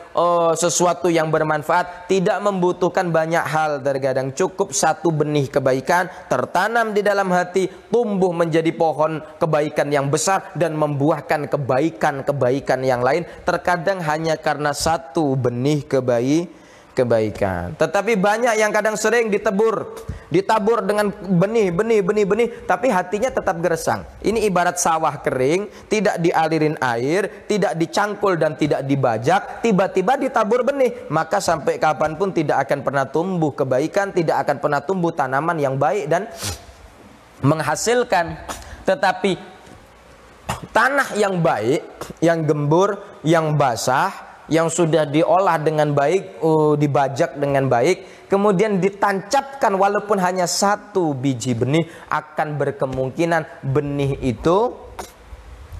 sesuatu yang bermanfaat, tidak membutuhkan banyak hal. Terkadang cukup 1 benih kebaikan tertanam di dalam hati, tumbuh menjadi pohon kebaikan yang besar dan membuahkan kebaikan-kebaikan yang lain. Terkadang hanya karena 1 benih kebaikan. Tetapi banyak yang kadang sering ditabur dengan benih, tapi hatinya tetap gersang. Ini ibarat sawah kering, tidak dialirin air, tidak dicangkul dan tidak dibajak, tiba-tiba ditabur benih, maka sampai kapanpun tidak akan pernah tumbuh kebaikan, tidak akan pernah tumbuh tanaman yang baik dan menghasilkan. Tetapi tanah yang baik, yang gembur, yang basah, yang sudah diolah dengan baik, dibajak dengan baik, kemudian ditancapkan walaupun hanya satu biji benih, akan berkemungkinan benih itu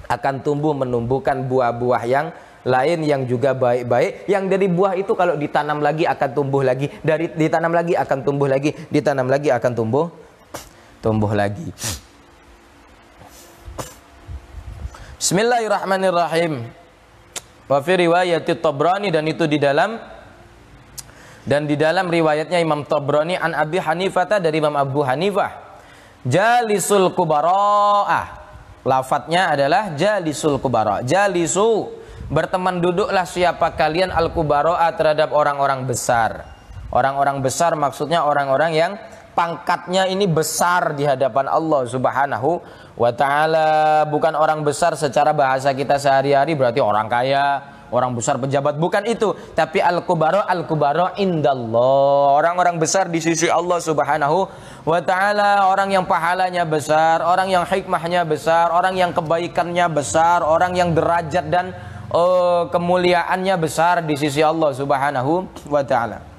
akan tumbuh menumbuhkan buah-buah yang lain yang juga baik-baik, yang dari buah itu kalau ditanam lagi akan tumbuh lagi, ditanam lagi akan tumbuh lagi, ditanam lagi akan tumbuh lagi. Bismillahirrahmanirrahim. Wa fi riwayat Tabrani, dan itu di dalam riwayatnya Imam Tabrani an Abi Hanifah, dari Imam Abu Hanifah, jalisul kubara'ah, lafadznya adalah jalisul kubara. Jalisu, berteman duduklah siapa kalian al kubara'a, terhadap orang-orang besar. Orang-orang besar maksudnya orang-orang yang pangkatnya ini besar di hadapan Allah Subhanahu wa ta'ala. Bukan orang besar secara bahasa kita sehari-hari berarti orang kaya, orang besar pejabat, bukan itu. Tapi al-kubara indallah, orang-orang besar di sisi Allah Subhanahu wa ta'ala, orang yang pahalanya besar, orang yang hikmahnya besar, orang yang kebaikannya besar, orang yang derajat dan kemuliaannya besar di sisi Allah Subhanahu wa ta'ala.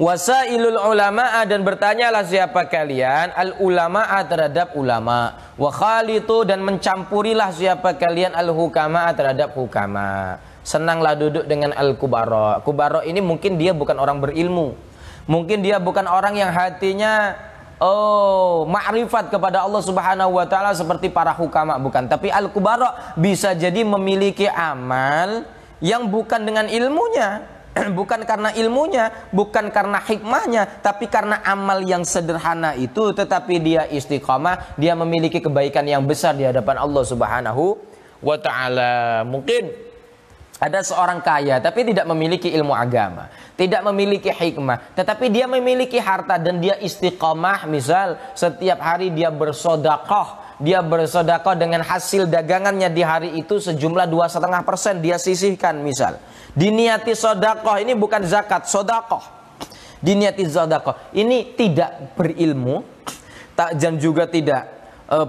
Wasailul ulama'a, dan bertanyalah siapa kalian al ulama'a, terhadap ulama. Wa khalitu, dan mencampurilah siapa kalian al hukama'a, terhadap hukama. Senanglah duduk dengan al kubara. Kubara ini mungkin dia bukan orang berilmu, mungkin dia bukan orang yang hatinya ma'rifat kepada Allah Subhanahu wa ta'ala seperti para hukama, bukan. Tapi al kubara bisa jadi memiliki amal yang bukan dengan ilmunya, bukan karena ilmunya, bukan karena hikmahnya, tapi karena amal yang sederhana itu, tetapi dia istiqamah, dia memiliki kebaikan yang besar di hadapan Allah Subhanahu wa ta'ala. Mungkin ada seorang kaya tapi tidak memiliki ilmu agama, tidak memiliki hikmah, tetapi dia memiliki harta dan dia istiqamah. Misal setiap hari dia bersedekah, dengan hasil dagangannya di hari itu sejumlah 2,5% dia sisihkan. Misal diniati sedekah, ini bukan zakat, sedekah diniati sedekah, ini tidak berilmu dan juga tidak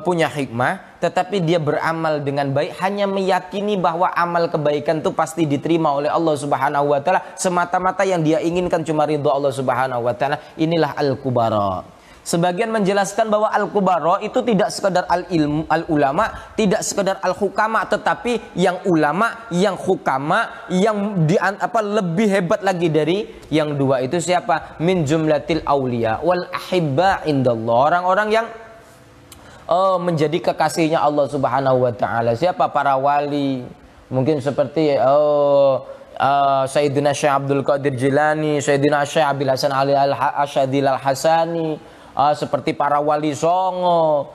punya hikmah, tetapi dia beramal dengan baik, hanya meyakini bahwa amal kebaikan itu pasti diterima oleh Allah Subhanahu wa ta'ala, semata-mata yang dia inginkan cuma ridho Allah Subhanahu wa ta'ala. Inilah al-kubara. Sebagian menjelaskan bahwa al-kubara itu tidak sekedar al-ilmu, al-ulama, tidak sekedar al-hukama, tetapi yang ulama, yang hukama, yang lebih hebat lagi dari yang dua itu siapa? Min jumlatil auliya wal ahibba indallah, orang-orang yang menjadi kekasihnya Allah Subhanahu wa ta'ala. Siapa? Para wali, mungkin seperti Sayyidina Syekh Abdul Qadir Jilani, Sayyidina Syekh Abil Hasan Ali Al-Asyadil Al-Hasani, seperti para wali songo,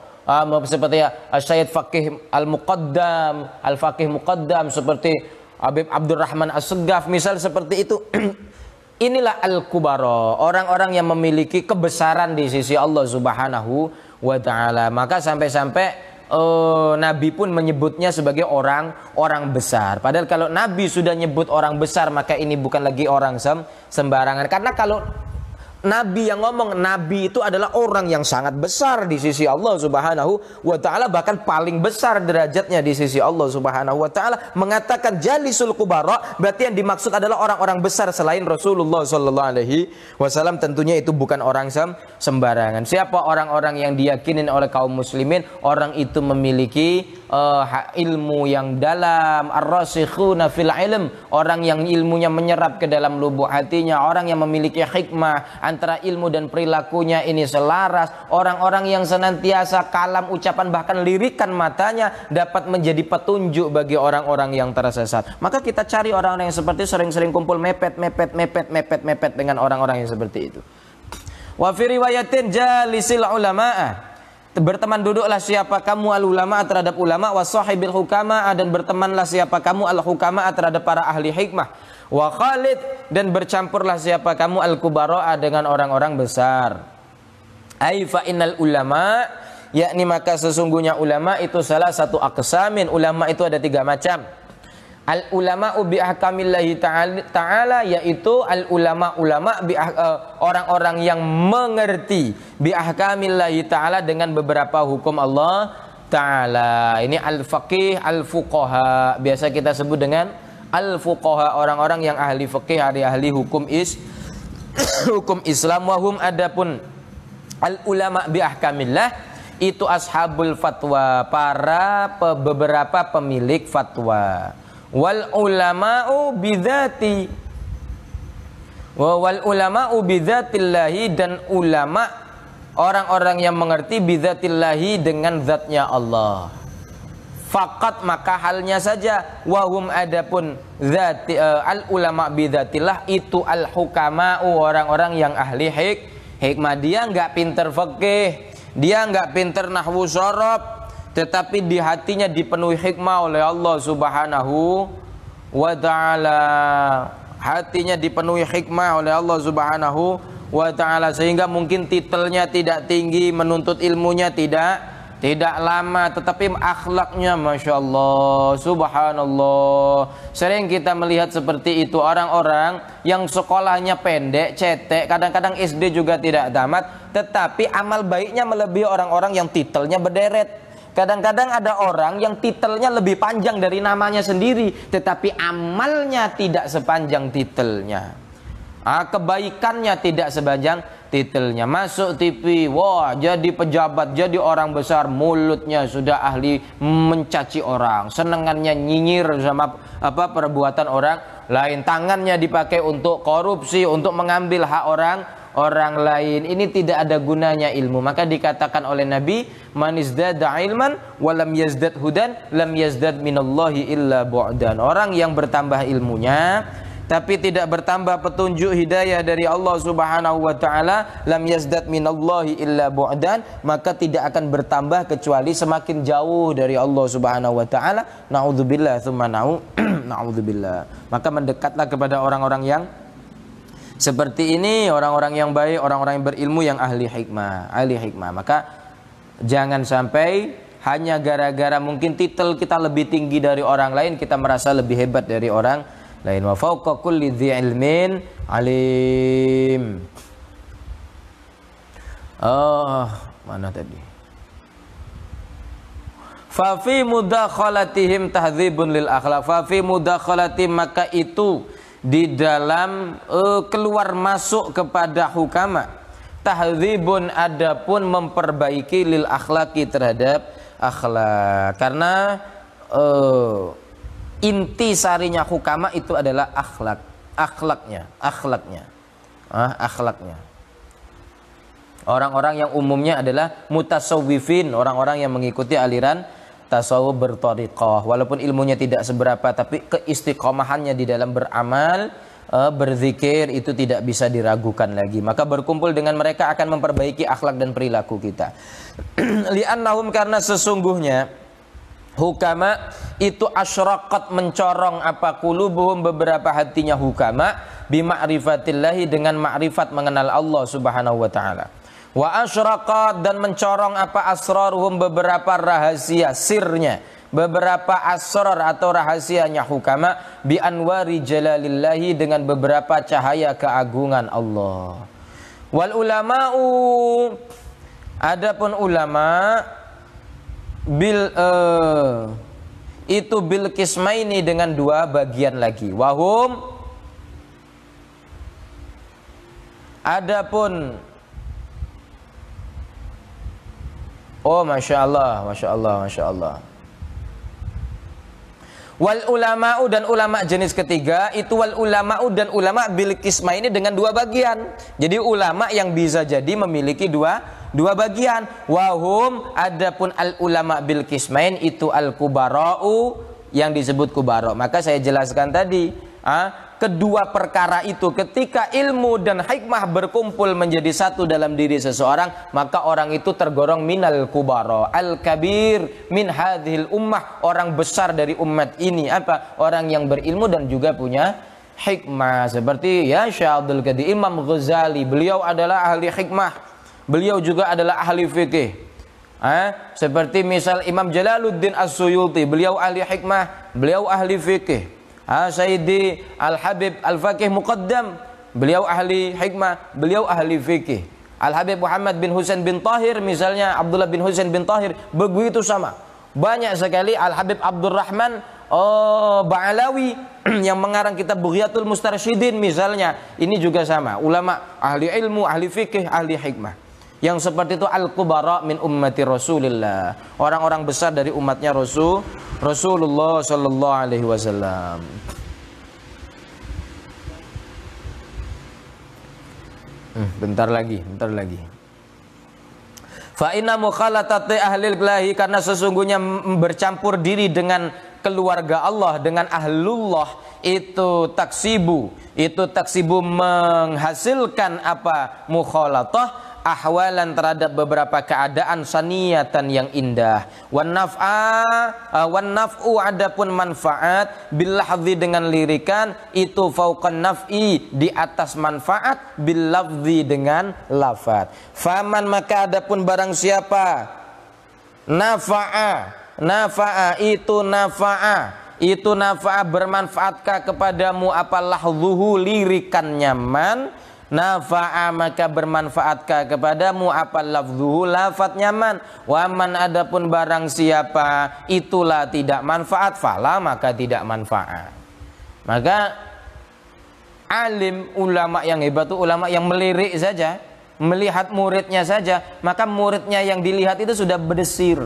seperti Sayyid Faqih Al-Muqaddam, Al-Faqih Muqaddam, seperti Habib Abdurrahman As-Segaf, misal seperti itu. Inilah al-kubara, orang-orang yang memiliki kebesaran di sisi Allah Subhanahu wa ta'ala. Maka sampai-sampai Nabi pun menyebutnya sebagai orang besar. Padahal kalau Nabi sudah nyebut orang besar, maka ini bukan lagi orang sembarangan. Karena kalau Nabi yang ngomong, Nabi itu adalah orang yang sangat besar di sisi Allah Subhanahu wa ta'ala, bahkan paling besar derajatnya di sisi Allah Subhanahu wa ta'ala. Mengatakan jalisul kubara, berarti yang dimaksud adalah orang-orang besar selain Rasulullah sallallahu alaihi wasallam. Tentunya itu bukan orang sembarangan. Siapa orang-orang yang diyakinin oleh kaum muslimin? Orang itu memiliki ilmu yang dalam, ar-rasikhuna fil ilm, orang yang ilmunya menyerap ke dalam lubuk hatinya, orang yang memiliki hikmah, antara ilmu dan perilakunya ini selaras, orang-orang yang senantiasa kalam ucapan bahkan lirikan matanya dapat menjadi petunjuk bagi orang-orang yang tersesat. Maka kita cari orang-orang yang seperti sering-sering kumpul mepet dengan orang-orang yang seperti itu. Wa fi riwayatin jalisil ulama'a, berteman duduklah siapa kamu al ulama terhadap ulama, wasahibil hukama, dan bertemanlah siapa kamu al hukama terhadap para ahli hikmah, wa khalid, dan bercampurlah siapa kamu al kubara dengan orang-orang besar. Ai fa innal ulama, yakni maka sesungguhnya ulama itu salah satu aqsamin. Ulama itu ada 3 macam. Al ulama'u bi ahkamillahi ta'ala, yaitu al ulama orang-orang yang mengerti bi ahkamillahi ta'ala dengan beberapa hukum Allah ta'ala. Ini al faqih, al fuqaha, biasa kita sebut dengan al fuqaha, orang-orang yang ahli fikih, ahli hukum hukum Islam. Wahum, adapun al ulama bi ahkamillah itu ashabul fatwa, para beberapa pemilik fatwa. Wal ulama'u bidzati wal ulama'u bidzatillahi, dan ulama orang-orang yang mengerti bidzatillahi dengan zatnya Allah. Fakat, maka halnya saja, wahum, adapun zati al ulama bidzatillah itu al hukama'u, orang-orang yang ahli hikmah. Dia enggak pinter fikih, dia enggak pinter nahwu sharaf, tetapi di hatinya dipenuhi hikmah oleh Allah Subhanahu wa ta'ala. Hatinya dipenuhi hikmah oleh Allah Subhanahu wa ta'ala, sehingga mungkin titelnya tidak tinggi, menuntut ilmunya tidak lama, tetapi akhlaknya Masya Allah, Subhanallah. Sering kita melihat seperti itu, orang-orang yang sekolahnya pendek, cetek, kadang-kadang SD juga tidak tamat, tetapi amal baiknya melebihi orang-orang yang titelnya berderet. Kadang-kadang ada orang yang titelnya lebih panjang dari namanya sendiri, tetapi amalnya tidak sepanjang titelnya. Kebaikannya tidak sepanjang titelnya. Masuk TV, wah jadi pejabat, jadi orang besar, mulutnya sudah ahli mencaci orang, senengannya nyinyir sama perbuatan orang lain, tangannya dipakai untuk korupsi, untuk mengambil hak orang lain. Ini tidak ada gunanya ilmu. Maka dikatakan oleh Nabi, man izdada ilman wa lam yazdad hudan lam yazdad minallahi illa bu'dan. Orang yang bertambah ilmunya tapi tidak bertambah petunjuk hidayah dari Allah Subhanahu wa ta'ala, lam yazdad minallahi illa bu'dan, maka tidak akan bertambah kecuali semakin jauh dari Allah Subhanahu wa ta'ala. Na'udzubillah tsumma na'udzubillah. Maka mendekatlah kepada orang-orang yang seperti ini, orang-orang yang baik, orang-orang yang berilmu, yang ahli hikmah. Maka jangan sampai hanya gara-gara mungkin titel kita lebih tinggi dari orang lain, kita merasa lebih hebat dari orang lain. Wa fawqa kulli dzi ilmin alim. Mana tadi? Fa fi mudakhalatihim tahdzibun lil akhlaq. Fa fi mudakhalatihim, maka itu di dalam keluar masuk kepada hukama, tahdzibun, adapun memperbaiki, lil akhlaqi, terhadap akhlak. Karena inti sarinya hukama itu adalah akhlaknya. Orang-orang yang umumnya adalah mutasawwifin, orang-orang yang mengikuti aliran tasawuf berthariqah, walaupun ilmunya tidak seberapa, tapi keistiqomahannya di dalam beramal, berzikir itu tidak bisa diragukan lagi. Maka berkumpul dengan mereka akan memperbaiki akhlak dan perilaku kita. Li'annahum, karena sesungguhnya hukama itu asyraqat, mencorong qulubuhum, beberapa hatinya hukama, bima'rifatillahi, dengan ma'rifat, mengenal Allah Subhanahu wa ta'ala. Wa asyraqat, dan mencorong asraruhum, beberapa rahasia sirnya, beberapa asrar atau rahasianya hukama, bi anwari jalalillahi, dengan beberapa cahaya keagungan Allah. Wal ulama'u, adapun ulama itu bil qismaini, dengan 2 bagian lagi. Wahum, adapun Masya Allah. Wal ulama'u, dan ulama jenis ketiga itu, wal ulama'u, dan ulama bil qismaini, dengan 2 bagian. Jadi ulama yang bisa jadi memiliki dua bagian. Wahum, adapun al ulama bil qismain itu al kubara'u, yang disebut kubara. Maka saya jelaskan tadi, kedua perkara itu, ketika ilmu dan hikmah berkumpul menjadi satu dalam diri seseorang, maka orang itu tergolong minal kubara, al-kabir min hadhil ummah, orang besar dari umat ini. Apa? Orang yang berilmu dan juga punya hikmah. Seperti ya Syekh Abdul Qadir Imam Ghazali, beliau adalah ahli hikmah, beliau juga adalah ahli fikih. Seperti misal Imam Jalaluddin As-Suyuti, beliau ahli hikmah, beliau ahli fikih. Sayyidi Al-Habib Al-Faqih Muqaddam, beliau ahli hikmah, beliau ahli fikih. Al-Habib Muhammad bin Husain bin Tahir, misalnya Abdullah bin Husain bin Tahir, begitu sama. Banyak sekali. Al-Habib Abdurrahman Ba'alawi yang mengarang kitab Bughyatul Mustarsyidin misalnya, ini juga sama. Ulama ahli ilmu, ahli fikih, ahli hikmah. Yang seperti itu al-kubara min ummati Rasulillah, orang-orang besar dari umatnya Rasulullah sallallahu alaihi wasallam. Bentar lagi. Fa inna mukhalatati ahlil lahi, karena sesungguhnya bercampur diri dengan keluarga Allah, dengan ahlullah, itu taksibu menghasilkan apa? Mukhalatah, ahwalan, terhadap beberapa keadaan, saniyatan yang indah, wan naf'u adapun manfaat, bil lafzi dengan lirikan, itu fauqan naf'i, di atas manfaat, bil lafzi dengan lafaz. Faman maka adapun barang siapa nafa'a itu nafa'a bermanfaatkah kepadamu apa lahzuhu, lirikan nyaman, nafa'a maka bermanfaatkah kepadamu apa lafzuhu, lafaz nyaman. Waman adapun barang siapa itulah tidak manfaat, fala maka tidak manfaat. Maka alim, ulama yang hebat itu ulama yang melirik saja, melihat muridnya saja, maka muridnya yang dilihat itu sudah berdesir,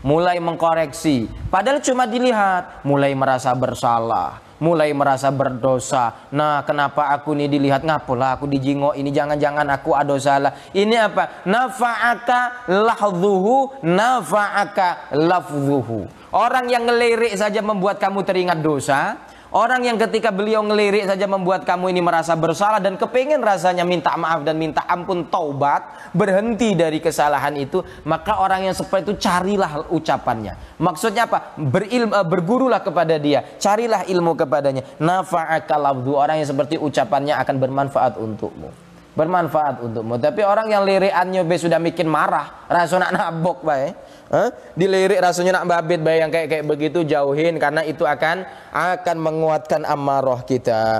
mulai mengkoreksi. Padahal cuma dilihat, mulai merasa bersalah, mulai merasa berdosa. Nah, kenapa aku ini dilihat, ngapalah aku dijingok ini, jangan-jangan aku ada salah. Ini apa? Nafa'aka lahzuhu, nafa'aka lafzuhu. Orang yang ngelirik saja membuat kamu teringat dosa. Orang yang ketika beliau ngelirik saja membuat kamu ini merasa bersalah dan kepingin rasanya minta maaf dan minta ampun, taubat, berhenti dari kesalahan itu, maka orang yang seperti itu carilah ucapannya. Maksudnya apa? Bergurulah kepada dia, carilah ilmu kepadanya. Nafa'aka lafzu, orang yang seperti ucapannya akan bermanfaat untukmu. Tapi orang yang lirikannya sudah bikin marah, rasanya nak nabok bae. Dilirik rasanya nak babit bae, yang kayak begitu jauhin, karena itu akan menguatkan amarah kita,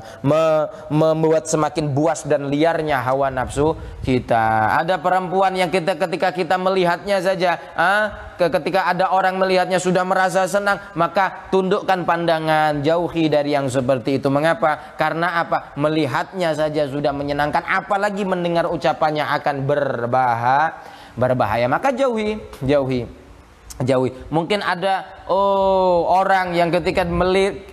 membuat semakin buas dan liarnya hawa nafsu kita. Ada perempuan yang ketika kita melihatnya saja, ketika ada orang melihatnya sudah merasa senang, maka tundukkan pandangan, jauhi dari yang seperti itu. Mengapa? Karena apa? Melihatnya saja sudah menyenangkan, apalagi mendengar ucapannya akan berbahaya. Maka jauhi. Mungkin ada orang yang ketika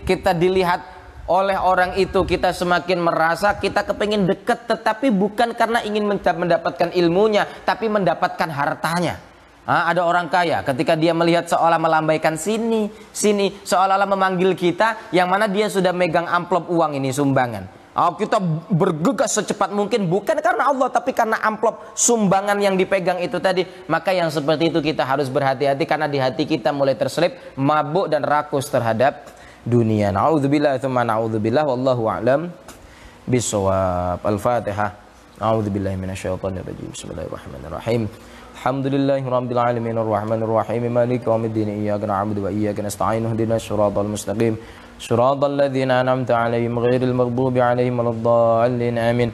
kita dilihat oleh orang itu, kita semakin merasa kita kepingin dekat, tetapi bukan karena ingin mendapatkan ilmunya, tapi mendapatkan hartanya. Ada orang kaya, ketika dia melihat seolah melambaikan sini, seolah-olah memanggil kita, yang mana dia sudah megang amplop uang ini sumbangan. Kita bergegas secepat mungkin, bukan karena Allah, tapi karena amplop sumbangan yang dipegang itu tadi. Maka yang seperti itu kita harus berhati-hati, karena di hati kita mulai terselip mabuk dan rakus terhadap dunia. Na'udzubillah tsumma na'udzubillah, wallahu a'lam bishawab. Al-Fatihah. A'udzubillahi minasyaitonir rajim. Bismillahirrahmanirrahim. Alhamdulillahirabbil alamin arrahmanir rahim maliki yaumiddin iyyaka na'budu wa iyyaka nasta'in ihdinas siratal mustaqim siratal ladzina an'amta 'alaihim ghairil maghdubi 'alaihim waladdallin amin.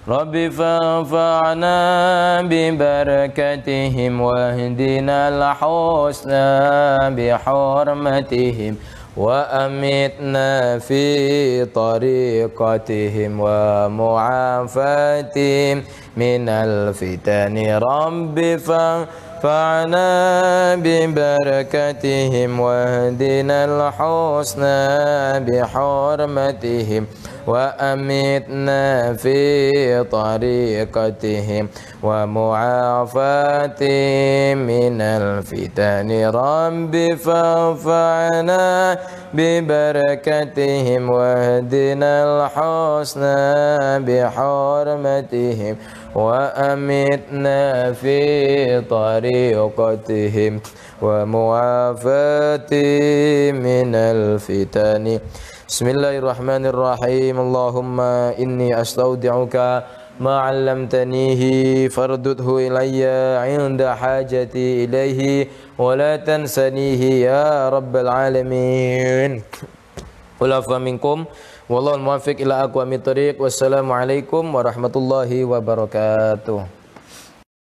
Rabbi fa'na bi barakatihim wahdinal husna bi hurmatihim wa amitna fi tariqatihim wa mu'afatihim minal fitani. Rabbi fa'na bi barakatihim wahdinal husna bi hurmatihim وأمتنا في طريقتهم ومعافاتهم من الفتن رب فانفعنا ببركتهم واهدنا الحسنى بحرمتهم وأمتنا في طريقتهم ومعافاتهم من الفتن. Bismillahirrahmanirrahim. Allahumma inni astaudi'uka ma 'allamtanihi fardudhu ilayya 'inda hajati ilaihi wa la tansanihi ya rabbal alamin. Wal afwa minkum wallahu muwaffiq ila aqwamit thoriq. Wassalamu alaikum warahmatullahi wabarakatuh.